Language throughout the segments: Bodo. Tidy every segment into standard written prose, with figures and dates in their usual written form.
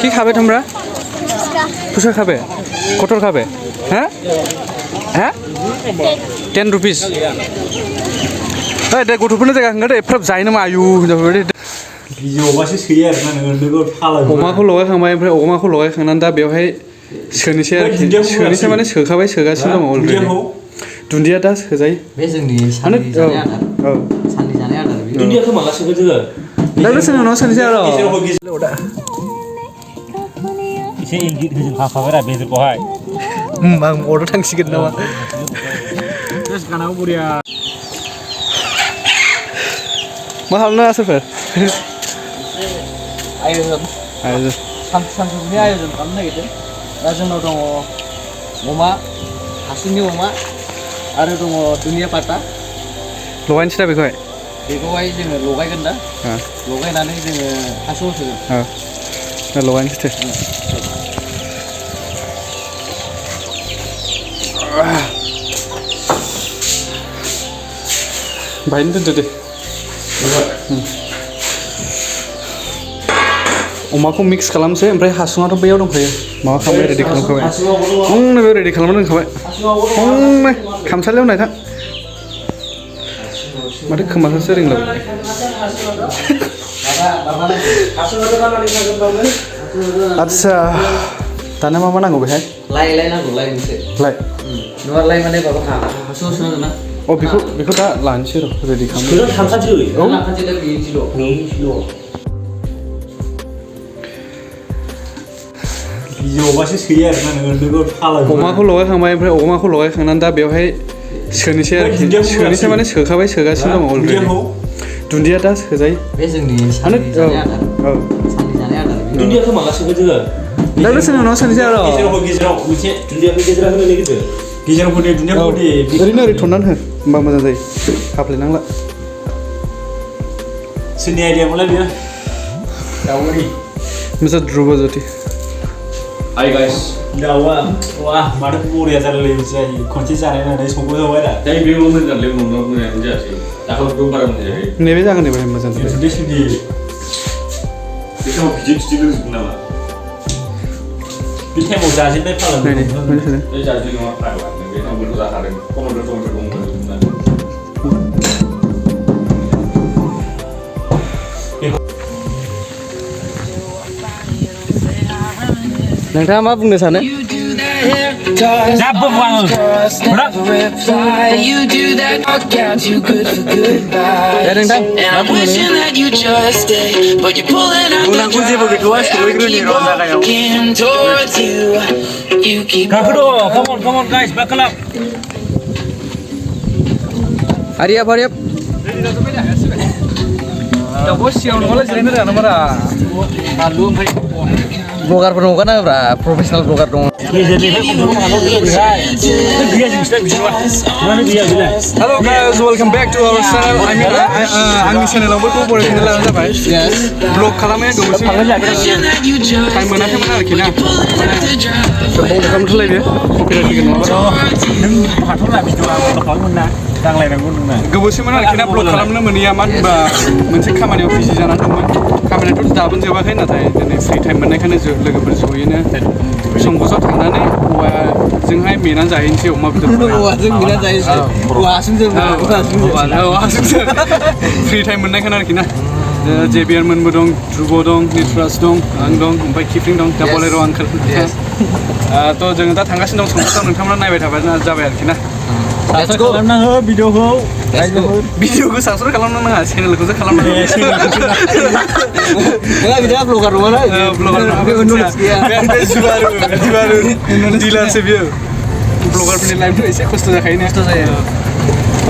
কি খাবে তোমরা? ফুচকা খাবে? কটর খাবে? হ্যাঁ হ্যাঁ 10 रुपिस दे गथ'फोरनो जायगा होंगो दे एफ्राब जायो नामा आयु हिनजावफोर भिडिअ'बासो सोयो आरो ना नोङो फालाय अमाखौ लगायखांबाय ओमफ्राय अमाखौ लगायखांनानै दा बेवहाय सोनोसै आरोखि सोनोसै माने सोखाबाय सोगासिनो दङ अलरेडि दुन्दिया दा सोजायो बे जोंनि साननि जानाय आदार साननि जानाय आदार दुन्दियाखौ माला सोगोन जोङो दा सोनो उनाव सोनोसै आरो एसे इंगित होजों हाखाबायरा बेदरखौहाय आं अरदाव थांसिगोन नामा गानाव बरिया मा खालामनो आसोरफोर आयोजन सानजौफुनि आयोजन खालामनो नागिरदों दा जोंनाव दङ अमा हासुंनि अमा आरो दङ दुनिया पाता लगायनोसै दा बेखौहाय जोङो लगायगोन दा लगायनानै जोङो हासुङाव सोगोन दा लगायनोसै बाहायनो दोनदो दे अमाखौ मिक्स खालामसै ओमफ्राय हासुङाथ' बैयाव दंखायो माबा खालामबाय रेडि खालामखाबाय फुंनो बे रेडि खालामना दोनखाबाय फुंनो खामसालियाव नायथां माथो खोमाखौसो रिंलाबाय आदसा दाना मा नांगौ बेहाय लाइ नांगौ लाइ मोनसे नङा लाइ माने बाबा हासुङाव सोनांगोन ना बेखौ दा लानोसै र' रेडि खालामनो भिडिअ'बासो सोयो आरो ना नोङो फालाय अमाखौ लगायखांबाय ओमफ्राय अमाखौ लगायखांनानै दा बेवहाय सोनोसै आरोखि सोनोसै माने सोखाबाय सोगासिनो दङ अलरेडि दुन्दिया दा सोजायो बे जोंनि साननि जानाय आदार साननि जानाय आदार दुन्दियाखौ माला सोगोन जोङो दा सोनो उनाव सोनोसै आरो गेजेराव मोनसे दुन्दियाखौ गेजेराव होनो नागिरदों गेजेराव होदे दुन्दियाखौ होदे ओरैनो ओरै थननानै हो होमबा मोजां जायो हाफ्लेनांला सोरनि आइडियामोनलाय बेयो दाउनि मिस्टार ध्रुबज्योति हाय गाइस दाउआ वा माथो बरिया जालायलायनोसै खनसे जानाय नालाय संबो जाबाय दा दा बेयाव मोजांलै मोजाङानो जायासै दाखालिबो बारा मोजां जायाखै नैबे जागोन दे बाहाय मोजां जाबाय बे समाव भिडिअ लोंजोबगोन नामा बे टाइमाव जाजेननाय फालाय बे जाजोबनाय नङा फाग्ला बे टाइमावबो जाखादों टमेट' दंमोन नोंथाङा मा बुंनो सानो जाब्बो बुङो बुंनांगौ जेबो गैथ'आ सहैग्रोनि र' जागायाव गाखोद' कमन गाइस बाकल आप हारियाब दाउखौ सिगाङाव नङालाय जिरायनो रोङा नामारा बानलु ओमफ्राय ब्लगारफोर हगारना होब्रा प्रफेसनेल ब्लगार दङ hello guys welcome back to our channel आंनि चेनेलावबो बरायफिननो लानाय जाबाय ब्लग खालामनाया गोबावसै टाइम मोनाखैमोन आरोखि ना बन्द खालामथ'लाय बेयो कपिराइट फैगोन नङाबा नों हाथ'ला भिडिअ'आ बन्द खालामगोन ना दांलायनांगौ नोंना गोबावसैमोन आरोखि ना ब्लग खालामनो मोनैया मानो होनबा मोनसे खामानियाव बिजि जानानै दंमोन खामानियाथ' दाबो जोबाखै नाथाय दिनै फ्रि टाइम मोननायखायनो लोगोफोर ज'यैनो संगसाव थांनानै औवाजोंहाय मेनानै जाहैनोसै अमा बेदर औवाजों मेनानै जाहैनोसै औवाजोंसो फ्रि टाइम मोननायखायनो आरोखि ना जेबियारमोनबो दं ध्रुब दं नितुराज दं आं दं ओमफ्राय किफ्रिं दं दा बलेर' आंकोल थ' जोङो दा थांगासिनो दं संगसाव नोंथांमोना नायबाय थाबाय जाबाय आरोखि ना खालामनांगौ भिडिअ'खौ साबसक्राइब खालामनो नाङा चेनेलखौसो खालामनांगौ नङा बिदिया ब्लगार नङा दिलारसो बियो ब्लगारफोरनि लाइफथ' एसे खस्थ' जाखायो खस्थ' जायो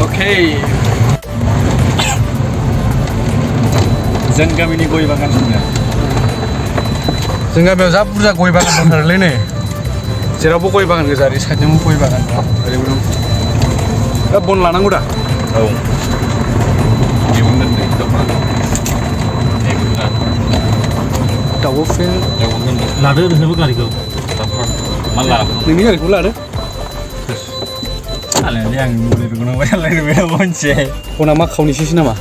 अके जों गामिनि गय बागान जों गामियाव जा बुरजा गय बागान दंथारोलै नै जेरावबो गय बागान गोजा ओरै साइडजोंबो गय बागान दं ओरैबो दं दा बन लानांगौ दा औ दाउबो फेन लादो नोंसोरबो गारिखौ माला नोंनि गारिखौ लादो सालायनानै आं मुलि रुगुनांबाय सालायनो बे मोनसे फना मा खावनैसोसो नामा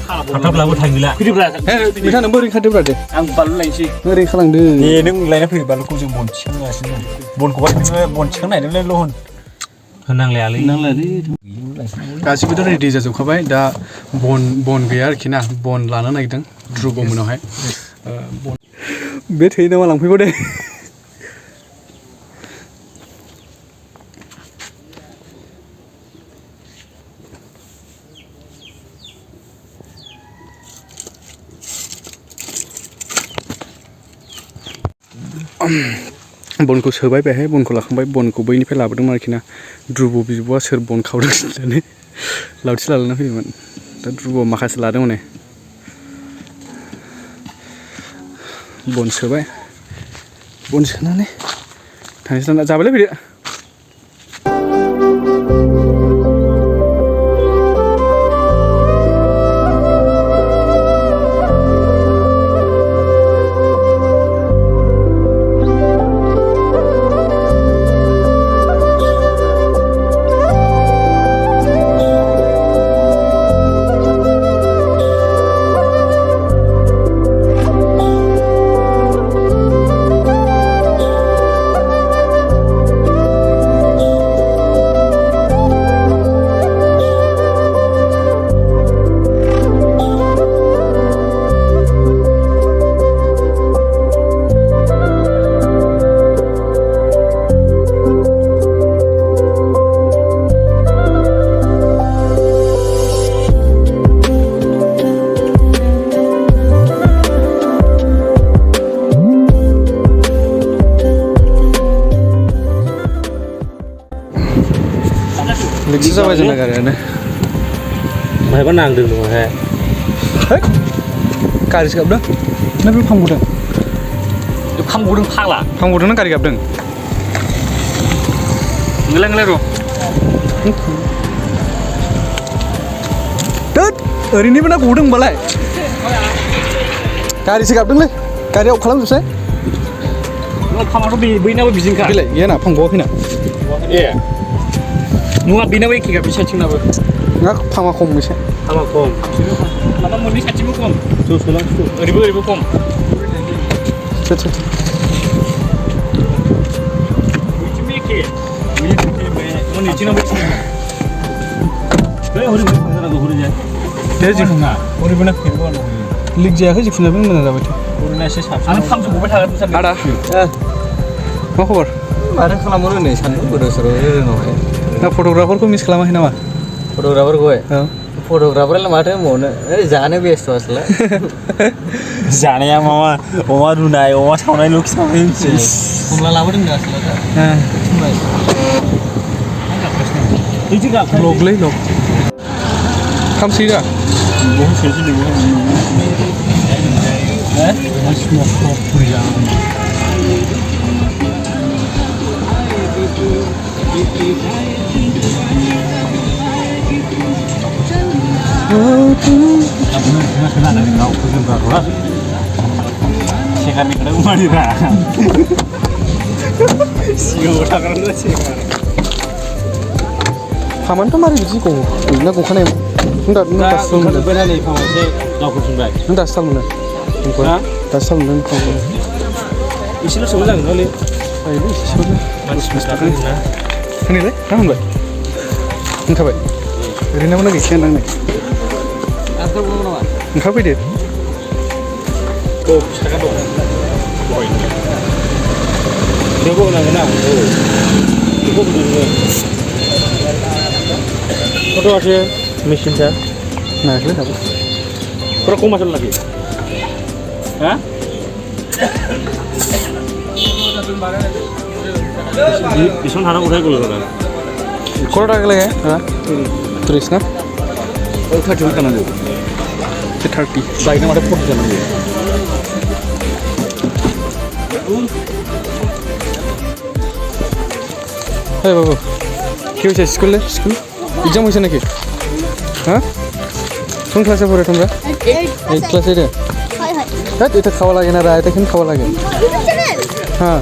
थाबलाबो थांगोला फैदोब्रा बिथां नोंबो ओरैनो खारदोब्रा दे आं बानलु लायनोसै ओरैनो खालामदो दे नों लायना फै बानलुखौ जों बन थिखांगासिनो बनखौबा नोङो बन थिखांनायनोलाय लहन होनांलायालै गासिबोथ' रेडि जाजोबखाबाय दा बन गैया आरोखि ना बन लानो नागिरदों ध्रुब मोनावहाय बे थैयो नामा लांफैबाव दे बनखौ सोबाय बेहाय बनखौ लाखांबाय बनखौ बैनिफ्राय लाबोदोंमोन आरोखि ना ध्रुब बिब'आ सोर बन खावदों होननानै लावथि लानानै फैदोंमोन दा ध्रुबआ माखासे लादों हनै बन सोबाय बन सोनानै थांनोसै दाना जाबायलै फैदो लिगसो जाबाय जोंना गारियानो माहायबा नांदों नङाहाय गारिसो गाबदों ना बे फांगदों फांगदों फाग्ला फांगदों ना गारि गाबदों नोंलाय र' दोद ओरैनोबो ना गदों होनबालाय गारिसो गाबदोंलै गारिया अफ खालामजोबसै फामाथ' बैनाबो बिदिनोखा बेलाय गैया ना फांगवाखैना ए नङा बेनाबो एखेखा बे साइथिंनाबो ना फामा खम एसे फामा खम माबा मोननै साइथिंबो खम ओरैबो खम बैथिंबो एखे मोननैथिंनाबो एखे बै हरैबो जानांगौ हरैजाय दे जिखुनु नङा हरैबो ना फेरबो लिक जायाखै जिखुनु जाया मोजां जाबायथ' हरैना एसे साबसिन आं फांसो गबाय थागोन सानदों आदा मा खबर माथो खालामो नै सानदुं गोदाव सोराव ओरैनावहाय ना फट'ग्राफारखौ मिस खालामाखै नामा फट'ग्राफारखौहाय औ फट'ग्राफारालाय माथो होनबावनो ओइ जानो बेस्थ' आसोला जानाया मामा अमा रुनाय अमा सावनाय ल'खि सावनाय मिथियो खमला लाबोदों दा आसोला दा बैथिं गाबखायो लगलै लग खामसै दा बहुत सेंसि दङ सेकारनिखौनो उमारिरा सिगाङाव थाग्रानो सेकार फामानोथ' मारै बिदि ना गखानाय नों दासो मोनो नै फामासे दावखोफिनबाय नों दासो थाल मोनो दासो थाल मोनो फामखौ एसेल' सोबो जागोन न'लै जायोलै एसे सोबो मानसिफोर थागोन होनैलाय ना होनबाय होनखाबाय ओरैनो मोना गैखाया नांनाय ओंखारफैदो औ फिसा दं बेखौ होनांगोन ना औ बेखौ होदो कत আছে মেশিনটা नायाखैलै दाबो পুরো কম আসল নাকি হ্যাঁ ভীষণ ঠান্ডা কোথায় করলো ওরা কত টাকা লাগে হ্যাঁ 30 না ওই 30 টাকা দেবো 30 বাইক আমাদের 40 টাকা দেবো এই বাবু কি হয়েছে স্কুল এক্সাম হয়েছে নাকি হ্যাঁ কোন ক্লাসে পড়ে তোমরা 8 ক্লাসে রে হ্যাঁ এটা খাওয়া লাগে না রায় দেখেন খাওয়া লাগে হ্যাঁ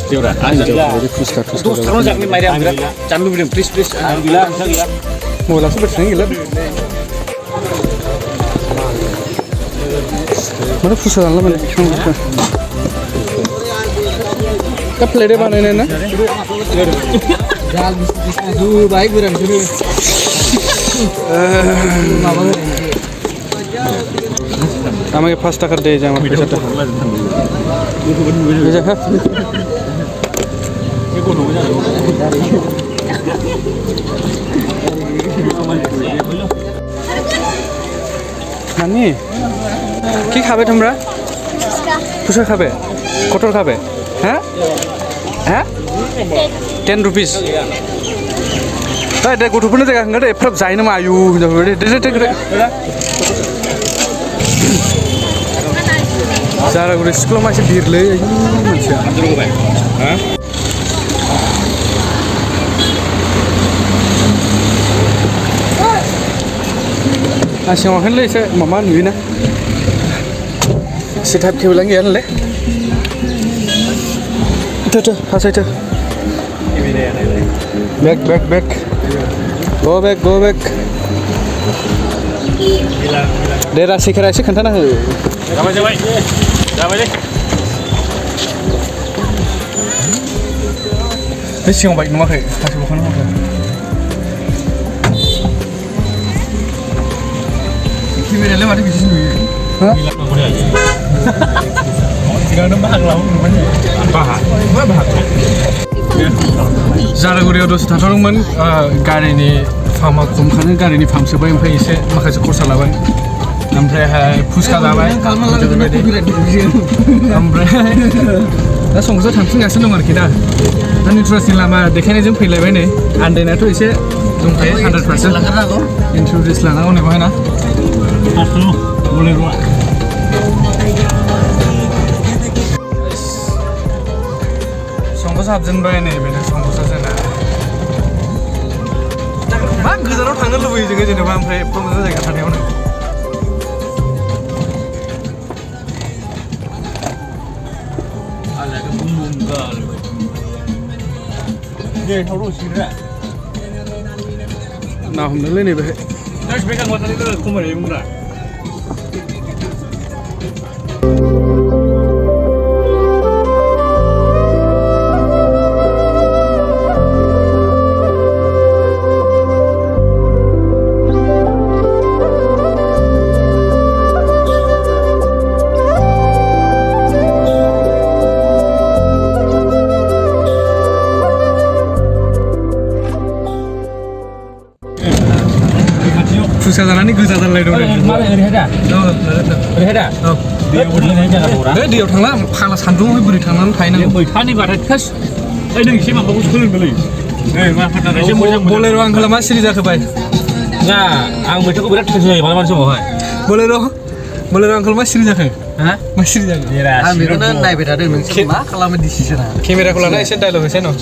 Tiura, fuchka terus jangan main yang jangan lu bilang please, gila. मबाइलासो बेसेबां गैला माने फुसा जानला माने बिफां दा प्लेटै बानायनाय ना जाल बिस्कुट बाहाय गोरानखौनो माबा আমাকে 5 টাকা দিয়ে যায় আমার পয়সাটা নানি কি খাবে তোমরা ফুচকা খাবে কটর খাবে হ্যাঁ হ্যাঁ 10 रुपिस दा गथ'फोरनि जायगा होंगो दे एफ्राब जायो नामा आयु हिनजावफोर दे जारागुरि स्कुलाव मानसि बिरलै मानसिया सिगाङावहायनोलै एसे माबा नुयोना एसे टाइप केबोलानो गैया नालाय थो फासायथो back go back दे रासिखेरा एसे खोन्थाना हो जाबाय दे बे सिगाङाव बाइक नुवाखै सासे बखानो माखै केमेरायालाय माथो बिदिसो नुयो हा सिगांनो बाहाग लाबो नुबाय बाहाग जारागुरियाव दसे थाथ'दोंमोन गारिनि फार्मा खमखानो गारिनि फार्म सोबाय ओमफ्राय एसे माखासे खरसा लाबाय ओमफ्रायहाय फुचका जाबाय ओमफ्राय दा संसो थांफिनगासिनो दं आरोखि ना दा निउट्रासनि लामा देखायनायजों फैलायबाय नै आन्दायनायाथ' एसे दंखायो 100% इन्ट्रडिउस लानांगौ नै बेवहाय ना संकोस हाबजेनबाय नै बेनो संकोसा जोंना मा गोजानाव थांनो लुबैयो जोङो जेनेबा ओमफ्राय एफा मोजां जायगा थानायावनो ना हमनोलै नै बेहाय फुचका जानानै गोजा जालायदों दैयाव थांला फाग्ला सान्दुंआवहाय बोरै थांनानै थाहैनांगौ मैथानि बाथाय थोस ओइ नों एसे माबाखौ सोलोंदोंलै मा फाटा एसे मोजां बोलेर' आंखाला मा सिरि जाखो बाय ना आं मैथाखौ बिराद टेस्ट जायो मालाबा समावहाय बोलेर' आंखाल मा सिरि जाखो हा मा सिरि जाखो आं बेखौनो नायबाय थादों नोंसोर मा खालामो डिसिसना केमेराखौ लाना एसे डायलग होसै न'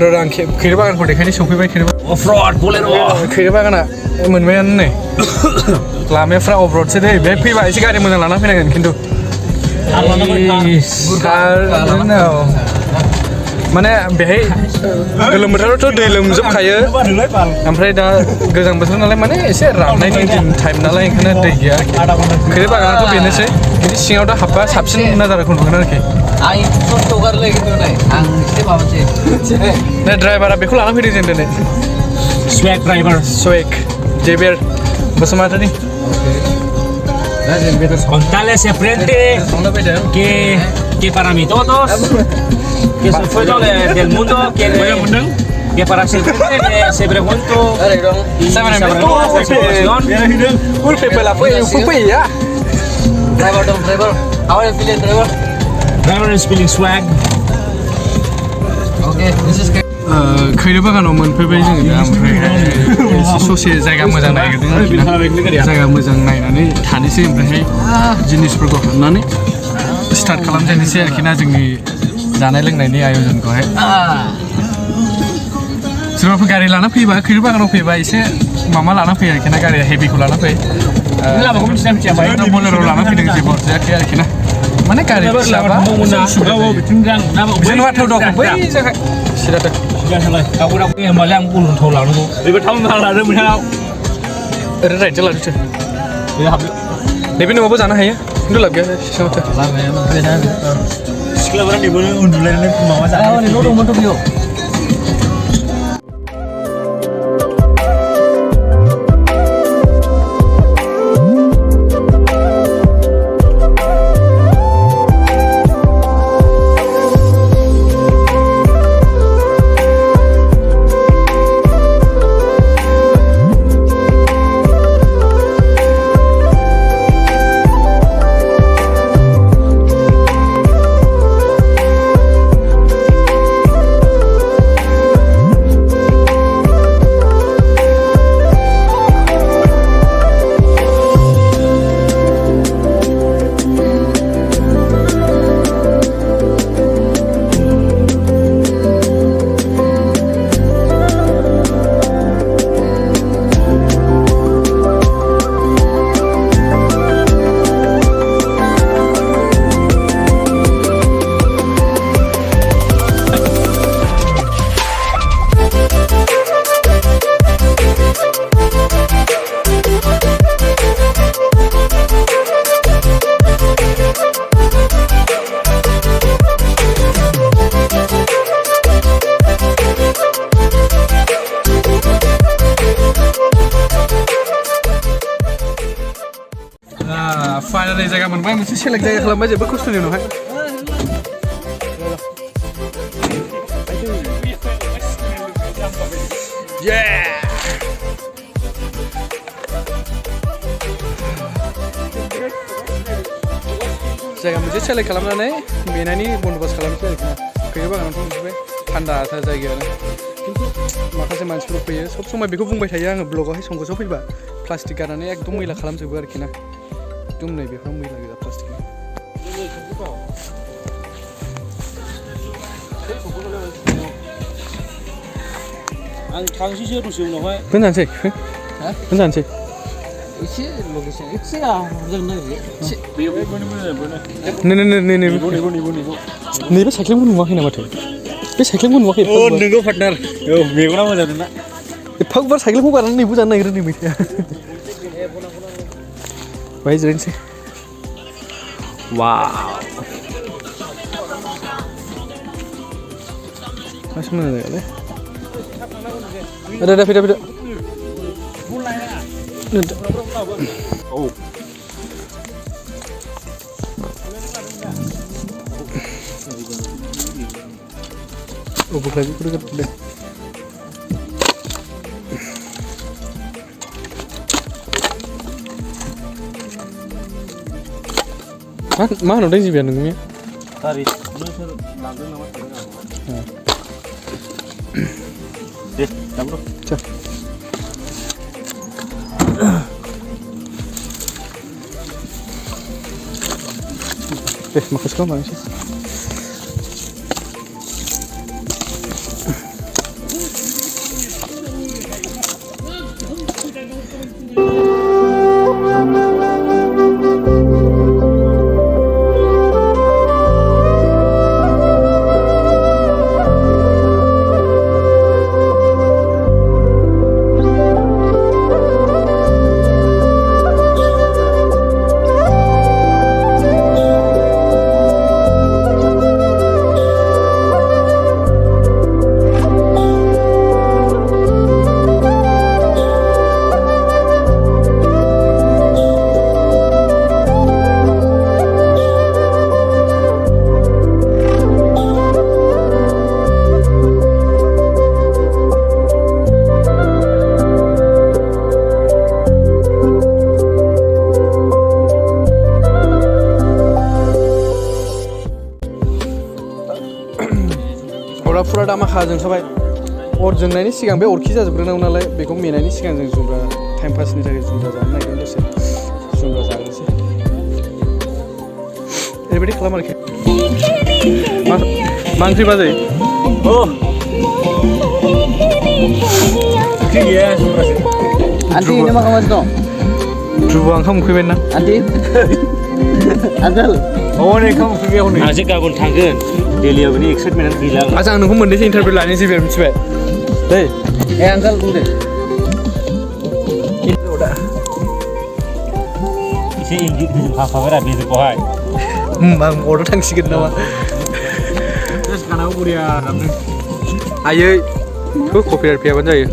र' आं खैरो बागानखौ देखायनो सफैबाय अफरड बोलेर' खैरो बागाना मोनबायानो नै लामाफ्रा अफरडसो दे बे फैबा एसे गारि मोजां लाना फैनांगोन खिन्थु माने बेहाय गोलोम बोथोरावथ' दै लोमजोबखायो ओमफ्राय दा गोजां बोथोर नालाय माने एसे राननायनि दिन टाइम नालाय ओंखायनो दै गैया खैरो बागानाथ' बेनोसै खिन्थु सिङाव दा हाबबा साबसिन नाजाराखौ नुगोन आरोखि आं खस्थ' गारलै खिन्थु नै आं एसे माबासै नै ड्राइभारा बेखौ लाना फैदों जों दिनै स्वैग ड्राइवर स्वैग जेबियर Basumatary Contarles de frente que para mí todos que soy fuera del mundo que para ser frente se pregunto y sabrán la situación driver how are you feeling driver is feeling swag okay this is खैरो बागानाव मोनफैबाय जोङो दा ओमफ्राय ससे जायगा मोजां नागिरदों आरोखि ना जायगा मोजां नायनानै थानोसै ओमफ्रायहाय जिनिसफोरखौ हाबनानै स्टार्ट खालामजेननोसै आरोखि ना जोंनि जानाय लोंनायनि आयजनखौहाय सोरबाफोर गारि लाना फैयोबा खैरो बागानाव फैयोबा एसे माबा लाना फैयो आरोखि ना गारिया हेभिखौ लाना फै बोलेर' लाना फैदों जेबो जायाखै आरोखि ना माने गारि फिसाबा बिदिनो माथो दं बै जायगा सिराथो Jangan salah, aku nak yang malang pun tahu lah, aku. Lebih tahu malah ada macam ओरै राइटजों लादोसो बे हाबलो नैबे न'आवबो जानो हायो खिन्थु लाब गैया सिगाङावथो सिख्लाफोरा नैबो उन्दुलायनानै माबा Ah, ini lo dong video. Finally जायगा मोनबाय मोनसे सेलेक्ट जायगा खालामबाय जोबोद खस्थ'नि उनावहाय जायगा मोनसे सेलेक्ट खालामनानै मेनायनि बन्द'बस्त खालामसै आरोखि ना खैयो बागानावथ' मोनजोब्बाय थान्दाथार जायगायानो खिन्थु माखासे मानसिफोर फैयो सब समाय बेखौ बुंबाय थायो आङो ब्लगावहाय संकोसआव फैबा प्लास्टिक गारनानै एकदम मैला खालामजोबो आरोखि ना एकदम नै बेफोराव मैला गोजा प्लास्टिक आं थांसैसो दसे उनावहाय जानोसै जानोसै Isi logisnya, isi ah, jalan lagi. नैबे साइकेलखौ नुवाखै नामाथाय बे साइकेलखौ नुवाखै अ नोंगौ पार्टनार औ मेगना मोजां ना एफाबार साइकेलखौ गारनानै नैबो जानो नागिरो नै मैथाया बाहाय जिरायनोसै वाव मासे मोजां जायगालै ada fida oh oh bukan lagi udah mana udah sih biar nunggunya tari langsung nama deh bro cak makasih kamu sih फुरा दामाखा जोंखाबाय अर जोंनायनि सिगां बे अरखि जाजोबग्रोनांगौ नालाय बेखौ मेनायनि सिगां जों जुमब्रा टाइम पासनि थाखाय जुमब्रा जानो नागिरदों दसे जुमब्रा जाग्रोसै ओरैबायदि खालाम आरोखि मा ओंख्रि बाजै oh oke ya juमब्रासो Anti ini mah kamu dong. ध्रुबआ ओंखाम उखैबाय ना Anti. Adal. oh नै ओंखाम उखैबाय हनै आंसो गाबोन थांगोन दिल्लीयाव बिनि एक्साइटमेन्ट गैला आं नोंखौ मोननैसो इन्टारभिउ लानोसै बिराद मिथिबाय दै Uncle, udah. एसे इंगित हाफाफोरा बेजोंखौहाय आं अराव थांसिगोन नामा कानाव बुरिया दामदों आयै बेखौ कपिराइट फैयाबानो जायो